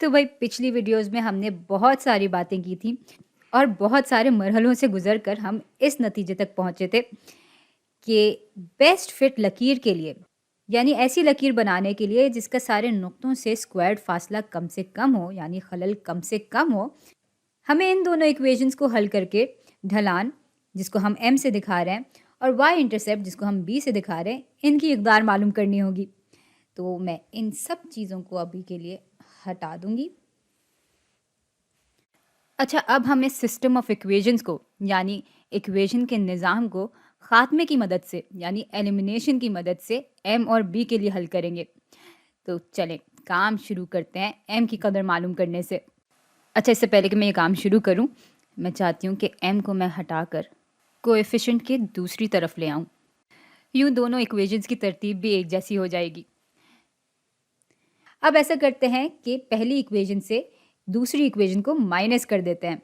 तो भाई पिछली वीडियोज़ में हमने बहुत सारी बातें की थी और बहुत सारे मरहलों से गुज़र कर हम इस नतीजे तक पहुँचे थे कि बेस्ट फिट लकीर के लिए, यानी ऐसी लकीर बनाने के लिए जिसका सारे नुक्तों से स्क्वायर्ड फासला कम से कम हो, यानी खलल कम से कम हो, हमें इन दोनों इक्वेशंस को हल करके ढलान, जिसको हम m से दिखा रहे हैं, और y इंटरसेप्ट जिसको हम b से दिखा रहे हैं, इनकी इकदार मालूम करनी होगी। तो मैं इन सब चीज़ों को अभी के लिए हटा दूंगी। अच्छा, अब हम इस सिस्टम ऑफ इक्वेशंस को, यानी इक्वेशन के निज़ाम को ख़ात्मे की मदद से, यानी एलिमिनेशन की मदद से m और b के लिए हल करेंगे। तो चलें काम शुरू करते हैं m की कदर मालूम करने से। अच्छा, इससे पहले कि मैं ये काम शुरू करूं, मैं चाहती हूँ कि m को मैं हटाकर कोएफिशिएंट के दूसरी तरफ ले आऊं। यूँ दोनों इक्वेशंस की तरतीब भी एक जैसी हो जाएगी। अब ऐसा करते हैं कि पहली इक्वेशन से दूसरी इक्वेशन को माइनस कर देते हैं।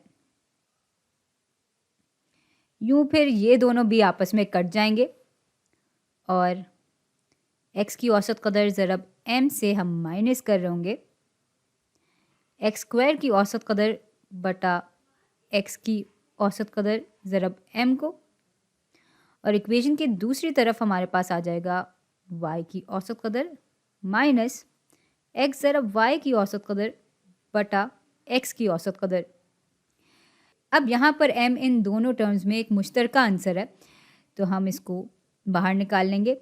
यूँ फिर ये दोनों भी आपस में कट जाएंगे और x की औसत कदर ज़रब m से हम माइनस कर रहे होंगे x स्क्वायर की औसत कदर बटा x की औसत कदर ज़रब m को, और इक्वेशन के दूसरी तरफ हमारे पास आ जाएगा y की औसत कदर माइनस x ज़रब y की औसत कदर बटा x की औसत कदर। अब यहाँ पर m इन दोनों टर्म्स में एक मुश्तरका आंसर है, तो हम इसको बाहर निकाल लेंगे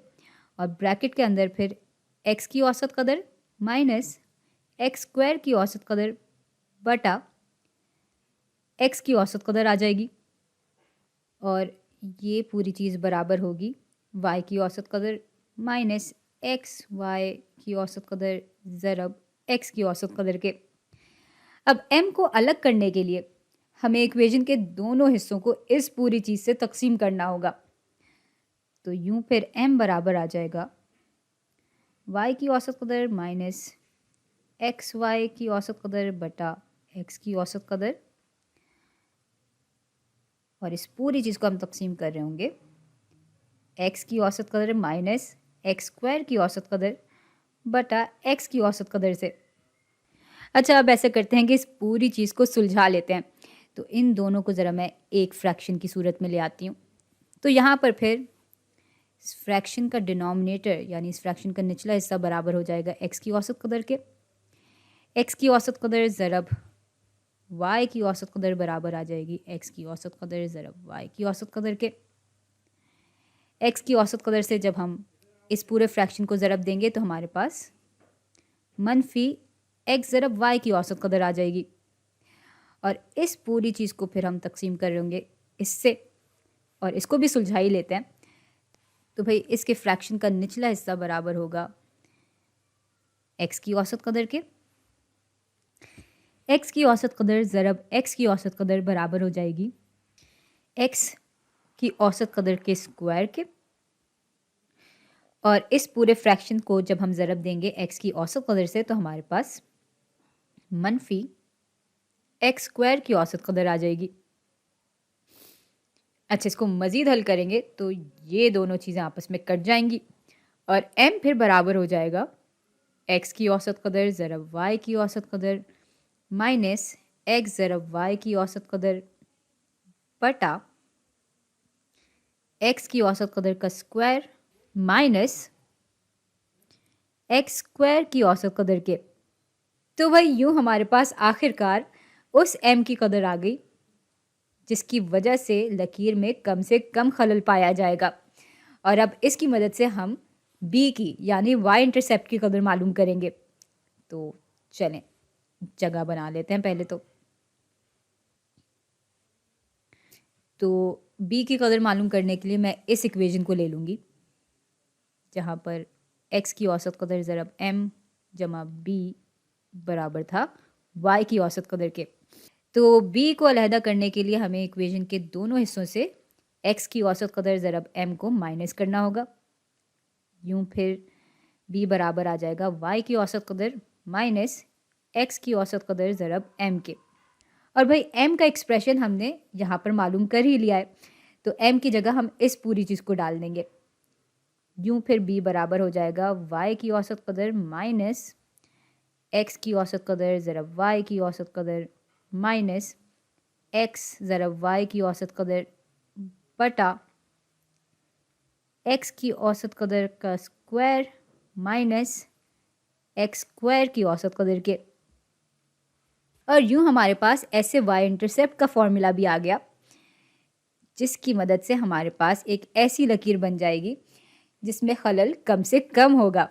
और ब्रैकेट के अंदर फिर x की औसत कदर माइनस x स्क्वायर की औसत कदर बटा x की औसत कदर आ जाएगी, और ये पूरी चीज़ बराबर होगी y की औसत कदर माइनस x y की औसत कदर ज़रब x की औसत कदर के। अब m को अलग करने के लिए हमें इक्वेशन के दोनों हिस्सों को इस पूरी चीज़ से तकसीम करना होगा। तो यूँ फिर m बराबर आ जाएगा y की औसत कदर माइनस एक्स वाई की औसत कदर बटा x की औसत कदर, और इस पूरी चीज़ को हम तकसीम कर रहे होंगे x की औसत कदर माइनस एक्स स्क्वायर की औसत कदर बटा x की औसत कदर से। अच्छा, अब ऐसा करते हैं कि इस पूरी चीज़ को सुलझा लेते हैं। तो इन दोनों को ज़रा मैं एक फ्रैक्शन की सूरत में ले आती हूँ। तो यहाँ पर फिर इस फ्रैक्शन का डिनोमिनेटर, यानी इस फ्रैक्शन का निचला हिस्सा बराबर हो जाएगा x की औसत कदर के। x की औसत कदर ज़रब y की औसत कदर बराबर आ जाएगी x की औसत कदर ज़रब y की औसत कदर के। x की औसत कदर से जब हम इस पूरे फ्रैक्शन को ज़रब देंगे तो हमारे पास मनफी x ज़रब y की औसत कदर आ जाएगी, और इस पूरी चीज़ को फिर हम तकसीम कर रहे होंगे इससे, और इसको भी सुलझा ही लेते हैं। तो भाई इसके फ्रैक्शन का निचला हिस्सा बराबर होगा x की औसत कदर के। x की औसत कदर ज़रब x की औसत कदर बराबर हो जाएगी x की औसत कदर के स्क्वायर के, और इस पूरे फ्रैक्शन को जब हम ज़रब देंगे x की औसत कदर से तो हमारे पास मनफी एक्स स्क्वायर की औसत कदर आ जाएगी। अच्छा, इसको मज़ीद हल करेंगे तो ये दोनों चीज़ें आपस में कट जाएंगी और m फिर बराबर हो जाएगा x की औसत कदर ज़रब y की औसत कदर माइनस x ज़रब y की औसत कदर बटा x की औसत कदर का स्क्वायर माइनस एक्स स्क्वायर की औसत कदर के। तो भाई यूँ हमारे पास आखिरकार उस m की कदर आ गई जिसकी वजह से लकीर में कम से कम खलल पाया जाएगा, और अब इसकी मदद से हम b की यानी y इंटरसेप्ट की कदर मालूम करेंगे। तो चलें जगह बना लेते हैं पहले तो b की कदर मालूम करने के लिए मैं इस इक्वेशन को ले लूँगी जहाँ पर x की औसत कदर ज़रब m जमा b बराबर था y की औसत कदर के। तो b को अलहदा करने के लिए हमें इक्वेशन के दोनों हिस्सों से x की औसत कदर ज़रब m को माइनस करना होगा। यूँ फिर b बराबर आ जाएगा y की औसत कदर माइनस x की औसत कदर ज़रब m के। और भाई m का एक्सप्रेशन हमने यहाँ पर मालूम कर ही लिया है, तो m की जगह हम इस पूरी चीज़ को डाल देंगे। यूँ फिर b बराबर हो जाएगा y की औसत कदर माइनस x की औसत कदर ज़रब y की औसत कदर माइनस x ज़रब y की औसत कदर बटा x की औसत कदर का स्क्वायर माइनस एक्स स्क्वायर की औसत कदर के। और यूं हमारे पास ऐसे y इंटरसेप्ट का फॉर्मूला भी आ गया, जिसकी मदद से हमारे पास एक ऐसी लकीर बन जाएगी जिसमें खलल कम से कम होगा।